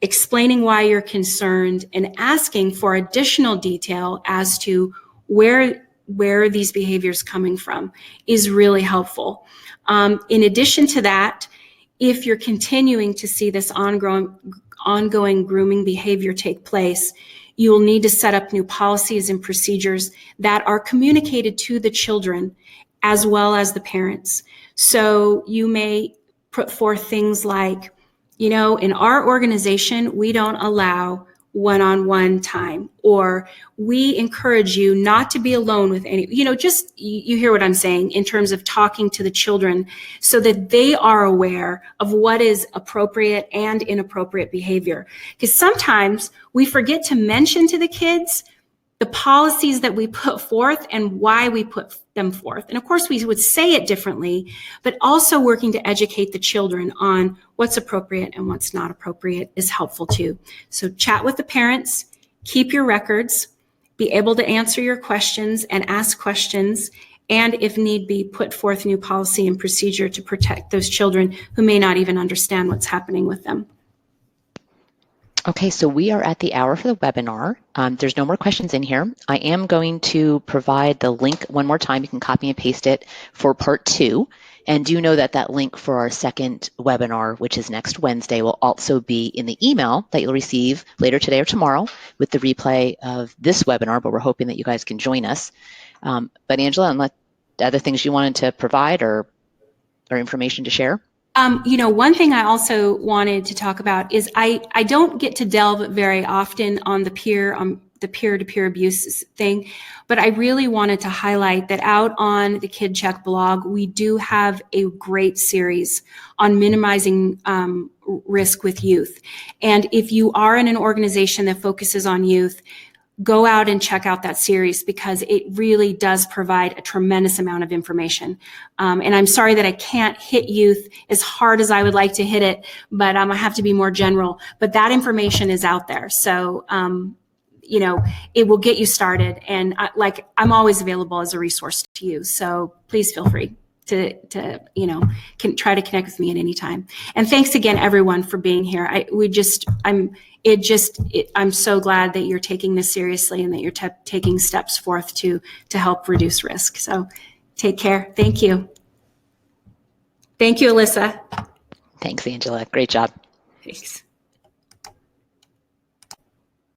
explaining why you're concerned, and asking for additional detail as to where these behaviors coming from is really helpful. In addition to that, if you're continuing to see this ongoing grooming behavior take place, you will need to set up new policies and procedures that are communicated to the children as well as the parents. So you may put forth things like, in our organization, we don't allow one-on-one time, or we encourage you not to be alone with any, you hear what I'm saying in terms of talking to the children so that they are aware of what is appropriate and inappropriate behavior. Because sometimes we forget to mention to the kids the policies that we put forth and why we put them forth. And of course, we would say it differently, but also working to educate the children on what's appropriate and what's not appropriate is helpful too. So chat with the parents, keep your records, be able to answer your questions and ask questions, and if need be, put forth new policy and procedure to protect those children who may not even understand what's happening with them. Okay, so we are at the hour for the webinar. There's no more questions in here. I am going to provide the link one more time. You can copy and paste it for part 2. And do know that that link for our second webinar, which is next Wednesday, will also be in the email that you'll receive later today or tomorrow with the replay of this webinar, but we're hoping that you guys can join us. But Angela, unless other things you wanted to provide or information to share? One thing I also wanted to talk about is I don't get to delve very often on the peer-to-peer abuse thing, but I really wanted to highlight that out on the Kid Check blog, we do have a great series on minimizing risk with youth. And if you are in an organization that focuses on youth, go out and check out that series because it really does provide a tremendous amount of information. And I'm sorry that I can't hit youth as hard as I would like to hit it, but I have to be more general. But that information is out there. So, it will get you started. And I'm always available as a resource to you. So please feel free to try to connect with me at any time. And thanks again, everyone, for being here. I'm so glad that you're taking this seriously and that you're taking steps forth to help reduce risk. So take care. Thank you. Thank you, Alyssa. Thanks, Angela. Great job. Thanks.